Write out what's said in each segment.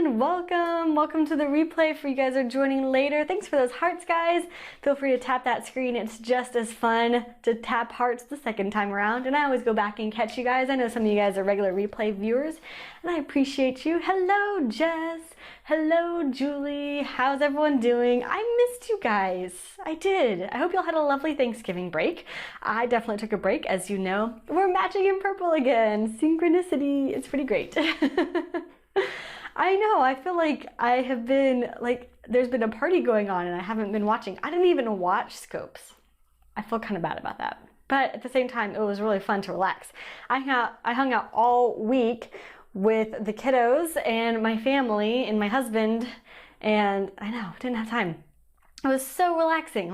everyone, welcome to the replay. For you guys are joining later, thanks for those hearts, guys. Feel free to tap that screen. It's just as fun to tap hearts the second time around, and I always go back and catch you guys. I know some of you guys are regular replay viewers, and I appreciate you. Hello Jess, hello Julie, how's everyone doing? I missed you guys. I did. I hope y'all had a lovely Thanksgiving break. I definitely took a break. As you know, we're matching in purple again. Synchronicity. It's pretty great. I know, I feel like I have been, there's been a party going on and I haven't been watching. I didn't even watch Scopes. I feel kind of bad about that. But at the same time, it was really fun to relax. I hung out all week with the kiddos and my family and my husband, and I know, didn't have time. It was so relaxing.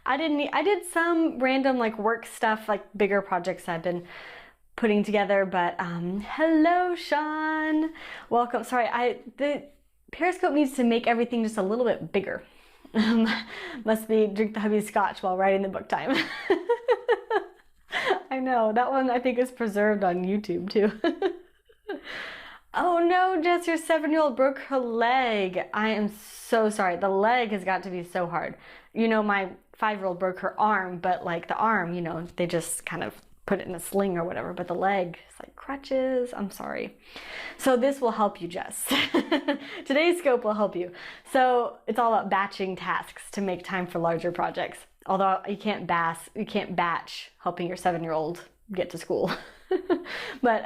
I did some random work stuff, bigger projects I've been putting together, but hello Sean, welcome. Sorry, the Periscope needs to make everything just a little bit bigger. Must be drink the hubby scotch while writing the book time. I know, that one I think is preserved on YouTube too. Oh no, Jess, your 7-year-old broke her leg. I am so sorry. The leg has got to be so hard. You know, my 5-year-old broke her arm, but the arm, they just kind of put it in a sling or whatever, but the leg is crutches. I'm sorry. So this will help you, Jess. Today's scope will help you. So it's all about batching tasks to make time for larger projects. Although you can't batch helping your 7-year-old get to school. But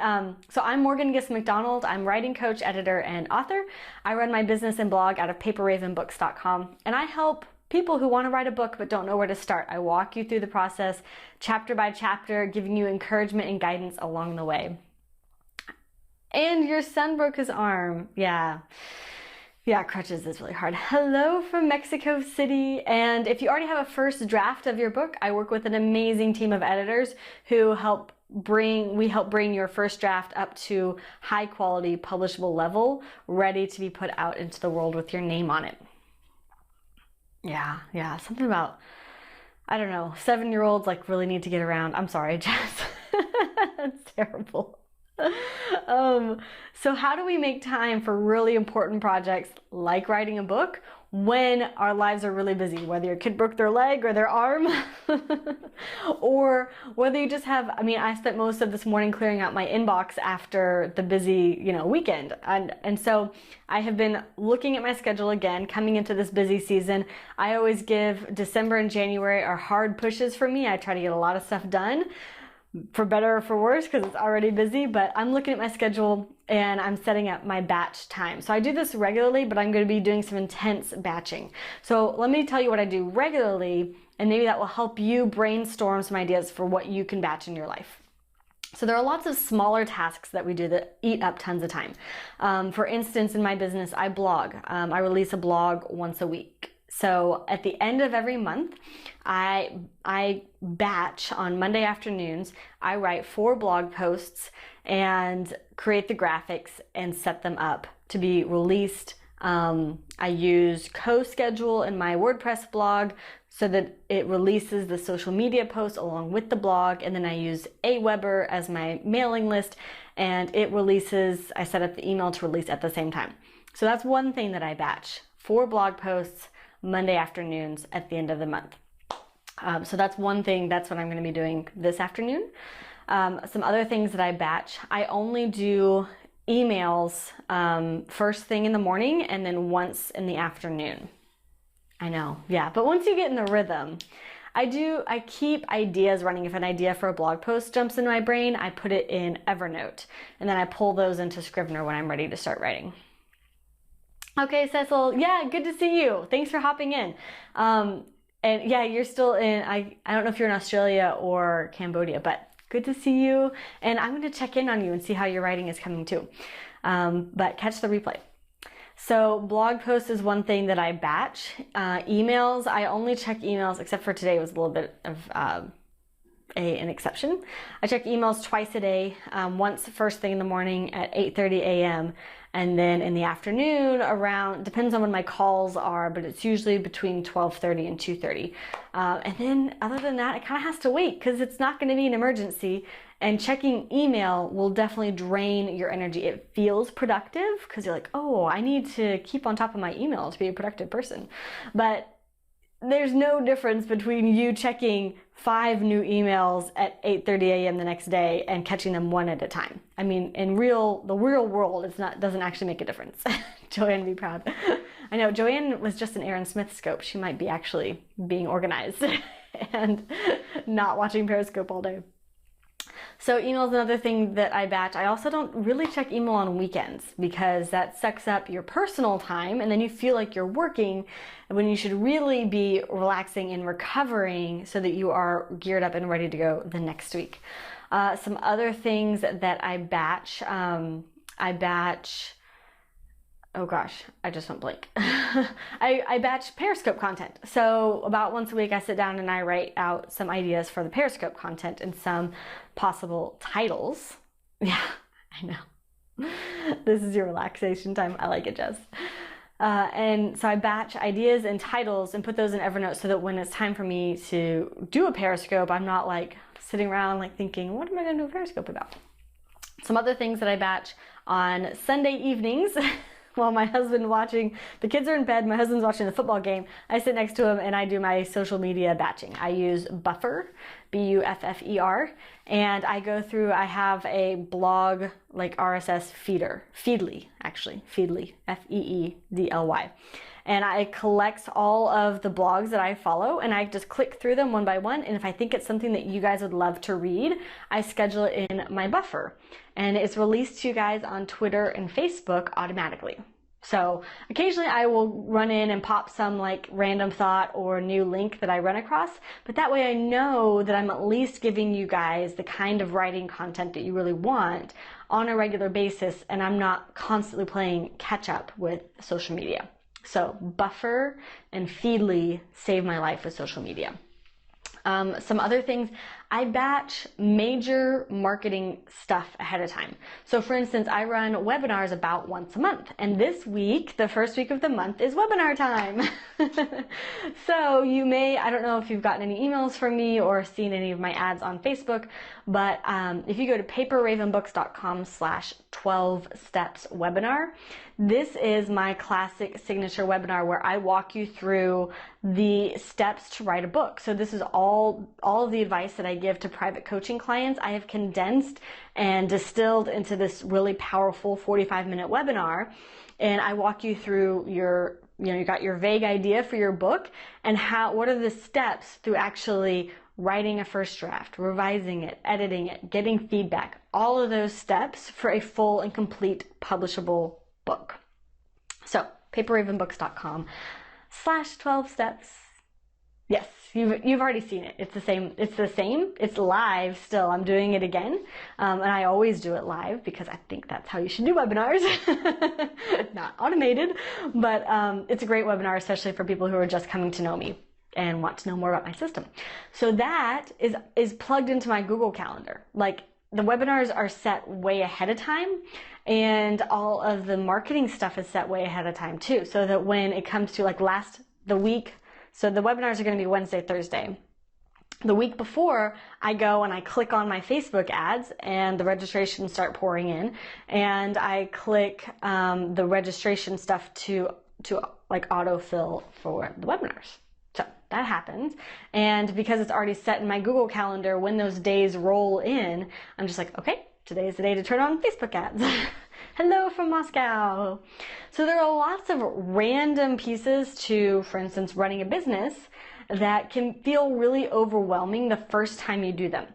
so I'm Morgan Gist McDonald. I'm writing coach, editor, and author. I run my business and blog out of paperravenbooks.com, and I help people who want to write a book but don't know where to start. I walk you through the process, chapter by chapter, giving you encouragement and guidance along the way. And your son broke his arm. Yeah, crutches is really hard. Hello from Mexico City. And if you already have a first draft of your book, I work with an amazing team of editors who help bring your first draft up to high quality publishable level, ready to be put out into the world with your name on it. Yeah, something about, I don't know, 7-year-olds really need to get around. I'm sorry, Jess. That's terrible. So how do we make time for really important projects like writing a book when our lives are really busy, whether your kid broke their leg or their arm, or whether you just have, I spent most of this morning clearing out my inbox after the busy, weekend. And so I have been looking at my schedule again, coming into this busy season. I always give December and January are hard pushes for me. I try to get a lot of stuff done, for better or for worse, because it's already busy, but I'm looking at my schedule and I'm setting up my batch time. So I do this regularly, but I'm going to be doing some intense batching. So let me tell you what I do regularly, and maybe that will help you brainstorm some ideas for what you can batch in your life. So there are lots of smaller tasks that we do that eat up tons of time. For instance, in my business, I blog. I release a blog once a week. So at the end of every month, I batch on Monday afternoons. I write 4 blog posts and create the graphics and set them up to be released. I use CoSchedule in my WordPress blog so that it releases the social media posts along with the blog. And then I use Aweber as my mailing list, and it releases, I set up the email to release at the same time. So that's one thing that I batch, 4 blog posts Monday afternoons at the end of the month. So that's one thing. That's what I'm going to be doing this afternoon. Some other things that I batch, I only do emails first thing in the morning and then once in the afternoon. I know, yeah, but once you get in the rhythm, I keep ideas running. If an idea for a blog post jumps in my brain, I put it in Evernote, and then I pull those into Scrivener when I'm ready to start writing. Okay, Cecil, yeah, good to see you. Thanks for hopping in. And yeah, you're still in, I don't know if you're in Australia or Cambodia, but good to see you. And I'm going to check in on you and see how your writing is coming too. But catch the replay. So blog posts is one thing that I batch. Emails, I only check emails, except for today was a little bit of an exception. I check emails twice a day, once first thing in the morning at 8:30 a.m. and then in the afternoon around, depends on when my calls are, but it's usually between 12:30 and 2:30. And then other than that, it kind of has to wait because it's not going to be an emergency, and checking email will definitely drain your energy. It feels productive because you're like, oh, I need to keep on top of my email to be a productive person. But there's no difference between you checking 5 new emails at 8:30 a.m. the next day and catching them one at a time. I mean, in the real world, doesn't actually make a difference. Joanne, be proud. I know Joanne was just an Aaron Smith scope. She might be actually being organized and not watching Periscope all day. So email is another thing that I batch. I also don't really check email on weekends because that sucks up your personal time and then you feel like you're working when you should really be relaxing and recovering so that you are geared up and ready to go the next week. Some other things that I batch, oh gosh, I just went blank. I batch Periscope content. So about once a week I sit down and I write out some ideas for the Periscope content and some possible titles. Yeah, I know. This is your relaxation time. I like it, Jess. And so I batch ideas and titles and put those in Evernote so that when it's time for me to do a Periscope, I'm not like sitting around like thinking, what am I going to do a Periscope about? Some other things that I batch on Sunday evenings while my husband the kids are in bed, my husband's watching the football game, I sit next to him and I do my social media batching. I use Buffer, Buffer, and I go through, I have a blog like RSS feeder, Feedly, Feedly, Feedly. And I collect all of the blogs that I follow and I just click through them one by one. And if I think it's something that you guys would love to read, I schedule it in my Buffer. And it's released to you guys on Twitter and Facebook automatically. So occasionally I will run in and pop some like random thought or new link that I run across, but that way I know that I'm at least giving you guys the kind of writing content that you really want on a regular basis and I'm not constantly playing catch up with social media. So Buffer and Feedly save my life with social media. Some other things, I batch major marketing stuff ahead of time. So for instance, I run webinars about once a month. And this week, the first week of the month is webinar time. So you may, I don't know if you've gotten any emails from me or seen any of my ads on Facebook, but if you go to paperravenbooks.com/12steps webinar, this is my classic signature webinar where I walk you through the steps to write a book. So this is all of the advice that I give to private coaching clients. I have condensed and distilled into this really powerful 45-minute webinar. And I walk you through you got your vague idea for your book and what are the steps through actually writing a first draft, revising it, editing it, getting feedback, all of those steps for a full and complete publishable book. So paperravenbooks.com/12steps. Yes, you've already seen it. It's the same. It's live still. I'm doing it again. And I always do it live because I think that's how you should do webinars. Not automated, but it's a great webinar, especially for people who are just coming to know me and want to know more about my system. So that is plugged into my Google Calendar. Like the webinars are set way ahead of time and all of the marketing stuff is set way ahead of time too. So that when it comes to like the week, so the webinars are going to be Wednesday, Thursday. The week before, I go and I click on my Facebook ads and the registrations start pouring in and I click the registration stuff to like autofill for the webinars. So that happens. And because it's already set in my Google Calendar, when those days roll in, I'm just like, okay, today is the day to turn on Facebook ads. Hello from Moscow. So there are lots of random pieces to, for instance, running a business that can feel really overwhelming the first time you do them.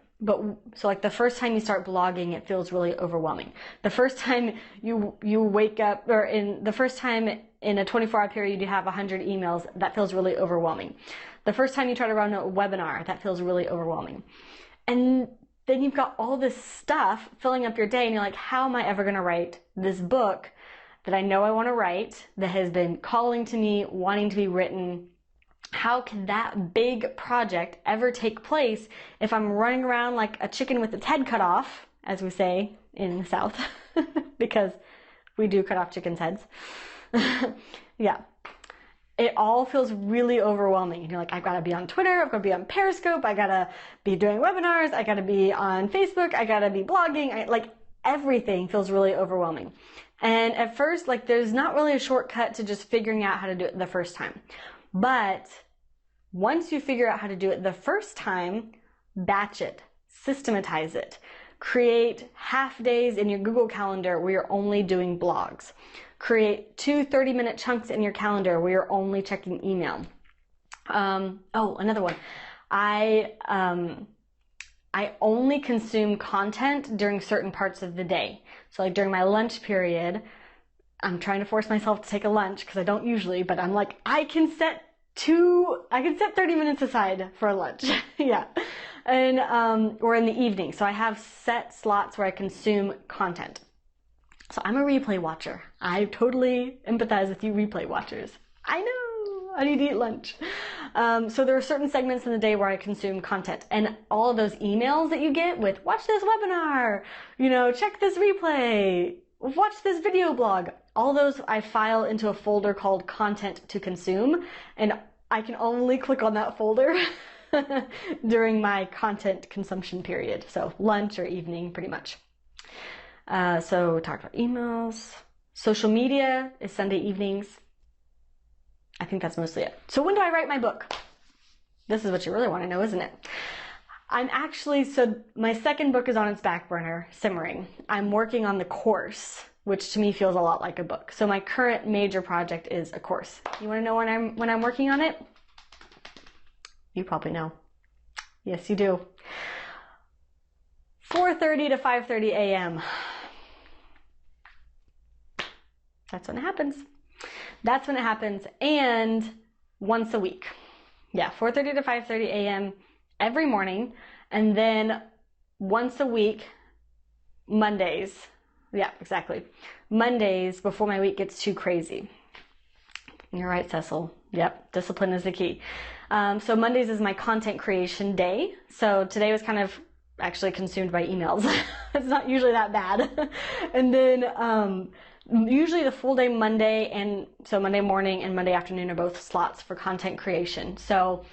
So like the first time you start blogging, it feels really overwhelming. The first time you wake up, or the first time in a 24-hour period you have 100 emails, that feels really overwhelming. The first time you try to run a webinar, that feels really overwhelming. And then you've got all this stuff filling up your day and you're like, how am I ever going to write this book that I know I want to write, that has been calling to me, wanting to be written, how can that big project ever take place if I'm running around like a chicken with its head cut off, as we say in the South, because we do cut off chickens' heads. Yeah. It all feels really overwhelming. You're like, I've got to be on Twitter, I've got to be on Periscope, I got to be doing webinars, I got to be on Facebook, I got to be blogging. Like everything feels really overwhelming. And at first, like there's not really a shortcut to just figuring out how to do it the first time. But once you figure out how to do it the first time, batch it, systematize it, create half days in your Google Calendar where you're only doing blogs. Create 2 30-minute chunks in your calendar where you're only checking email. Another one. I only consume content during certain parts of the day. So like during my lunch period, I'm trying to force myself to take a lunch because I don't usually, but I'm like, I can set 30 minutes aside for a lunch. Yeah. And, or in the evening. So I have set slots where I consume content. So I'm a replay watcher. I totally empathize with you replay watchers. I know, I need to eat lunch. So there are certain segments in the day where I consume content, and all of those emails that you get with watch this webinar, check this replay, watch this video blog, all those I file into a folder called content to consume, and I can only click on that folder during my content consumption period. So lunch or evening, pretty much. So we talked about emails. Social media is Sunday evenings. I think that's mostly it. So when do I write my book? This is what you really want to know, isn't it? So my second book is on its back burner, simmering. I'm working on the course, which to me feels a lot like a book. So my current major project is a course. You want to know when I'm working on it? You probably know. Yes, you do. 4:30 to 5:30 a.m. That's when it happens. That's when it happens, and once a week. Yeah, 4:30 to 5:30 a.m. every morning, and then once a week, Mondays. Yeah, exactly. Mondays before my week gets too crazy. You're right, Cecil. Yep, discipline is the key. So Mondays is my content creation day. So today was kind of actually consumed by emails. It's not usually that bad. And then usually the full day Monday, and so Monday morning and Monday afternoon are both slots for content creation. So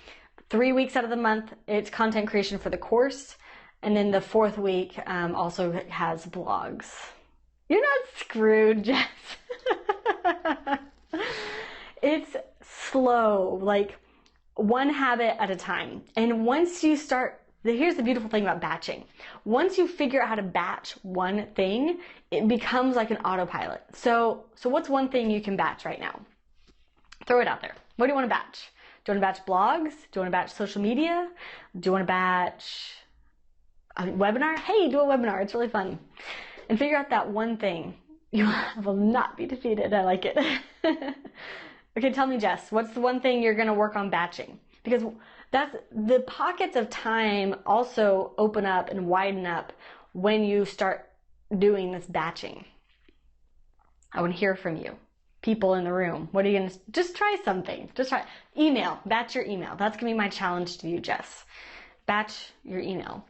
3 weeks out of the month, it's content creation for the course. And then the fourth week also has blogs. You're not screwed, Jess. It's slow, like one habit at a time. And once you start, here's the beautiful thing about batching. Once you figure out how to batch one thing, it becomes like an autopilot. So what's one thing you can batch right now? Throw it out there. What do you want to batch? Do you want to batch blogs? Do you want to batch social media? Do you want to batch a webinar? Hey, do a webinar. It's really fun. And figure out that one thing. You will not be defeated. I like it. Okay, tell me, Jess, what's the one thing you're going to work on batching? Because that's the pockets of time also open up and widen up when you start doing this batching. I want to hear from you. People in the room. What are you going to, just try something. Just try. Email. Batch your email. That's going to be my challenge to you, Jess. Batch your email.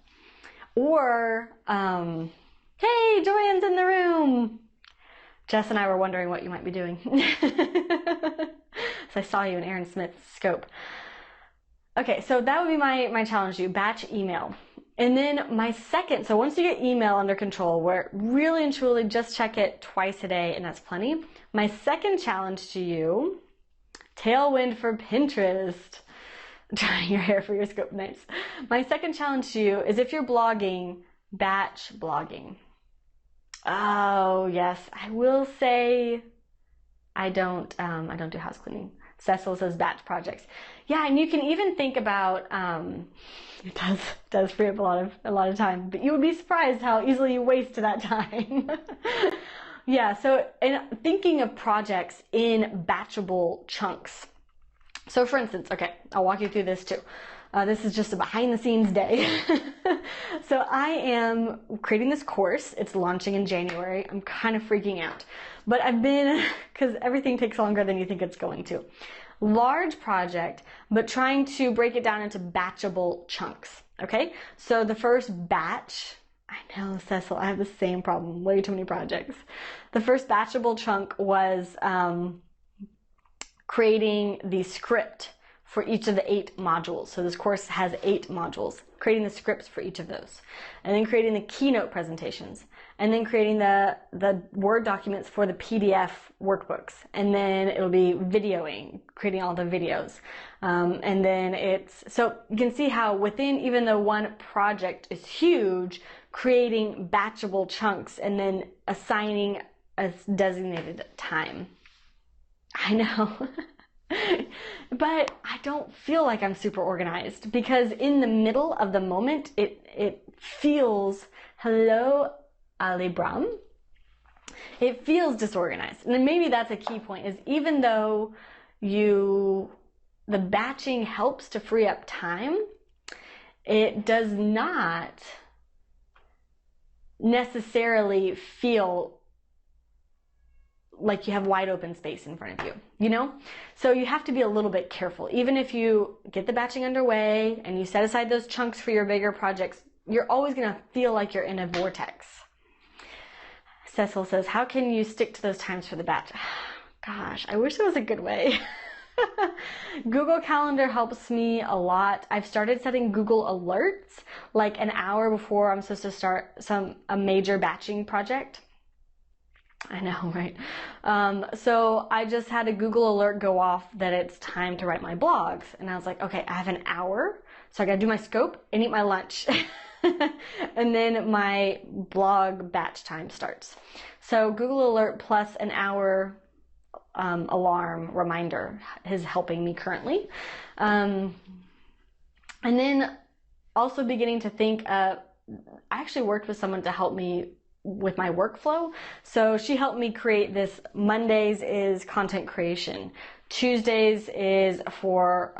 Or, hey, Joanne's in the room. Jess and I were wondering what you might be doing. So I saw you in Aaron Smith's scope. Okay, so that would be my challenge to you, batch email. And then my second, so once you get email under control, where really and truly just check it twice a day and that's plenty. My second challenge to you, tailwind for Pinterest. Drying your hair for your scope, nice. My second challenge to you is if you're blogging, batch blogging. Oh yes, I will say I don't do house cleaning. Cecil says batch projects. Yeah, and you can even think about it does free up a lot of time, but you would be surprised how easily you waste that time. Yeah, so in thinking of projects in batchable chunks. So for instance, okay, I'll walk you through this too. This is just a behind the scenes day. So I am creating this course. It's launching in January. I'm kind of freaking out, but because everything takes longer than you think it's going to. Large project, but trying to break it down into batchable chunks. Okay, so the first batch, I know, Cecil, I have the same problem, way too many projects. The first batchable chunk was creating the script for each of the 8 modules. So this course has 8 modules, creating the scripts for each of those, and then creating the keynote presentations, and then creating the Word documents for the PDF workbooks, and then it'll be videoing, creating all the videos. And then so you can see how within, even though one project is huge, creating batchable chunks and then assigning a designated time. I know. But I don't feel like I'm super organized, because in the middle of the moment, it feels, hello, Ali Bram. It feels disorganized. And maybe that's a key point, is even though the batching helps to free up time, it does not necessarily feel like you have wide open space in front of you, you know? So you have to be a little bit careful. Even if you get the batching underway and you set aside those chunks for your bigger projects, you're always gonna feel like you're in a vortex. Cecil says, how can you stick to those times for the batch? Gosh, I wish there was a good way. Google Calendar helps me a lot. I've started setting Google alerts like an hour before I'm supposed to start a major batching project. I know, right? So I just had a Google alert go off that it's time to write my blogs. And I was like, okay, I have an hour. So I got to do my scope and eat my lunch. And then my blog batch time starts. So Google alert plus an hour alarm reminder is helping me currently. And then also beginning to think, I actually worked with someone to help me with my workflow. So she helped me create this. Mondays is content creation. Tuesdays is for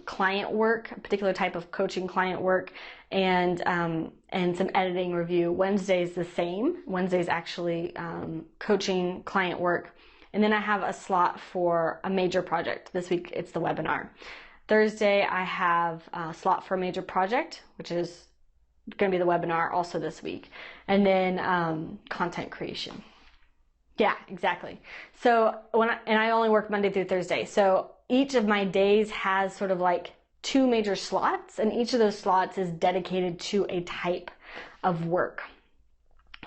client work, a particular type of coaching client work, and some editing review. Wednesday's the same. Wednesday's actually coaching client work. And then I have a slot for a major project. This week it's the webinar. Thursday I have a slot for a major project, which is going to be the webinar also this week. And then content creation. Yeah, exactly. So I only work Monday through Thursday. So each of my days has sort of like 2 major slots, and each of those slots is dedicated to a type of work.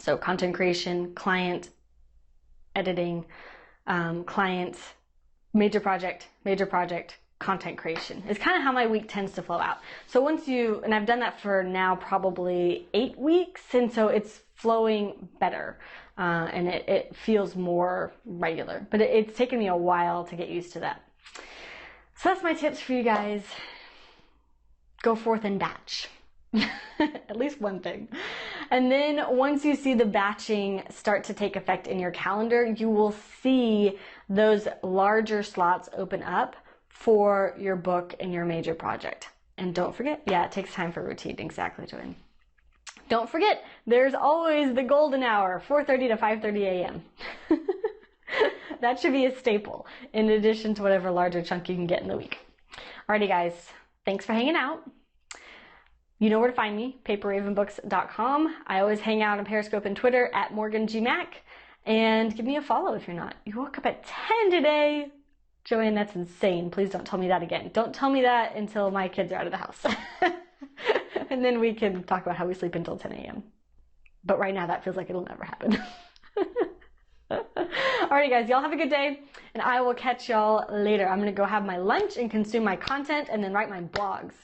So content creation, client editing, client, major project, content creation is kind of how my week tends to flow out. So and I've done that for now probably 8 weeks, and so it's flowing better, and it feels more regular, but it's taken me a while to get used to that. So that's my tips for you guys. Go forth and batch. At least one thing. And then once you see the batching start to take effect in your calendar, you will see those larger slots open up for your book and your major project. And don't forget, it takes time for routine. Exactly, Joanne. Don't forget, there's always the golden hour, 4:30 to 5:30 a.m. That should be a staple, in addition to whatever larger chunk you can get in the week. Alrighty, guys. Thanks for hanging out. You know where to find me, paperravenbooks.com. I always hang out on Periscope and Twitter at MorganGMac. And give me a follow if you're not. You woke up at 10 today. Joanne, that's insane. Please don't tell me that again. Don't tell me that until my kids are out of the house. And then we can talk about how we sleep until 10 a.m. But right now that feels like it'll never happen. Alrighty, guys, y'all have a good day, and I will catch y'all later. I'm going to go have my lunch and consume my content and then write my blogs.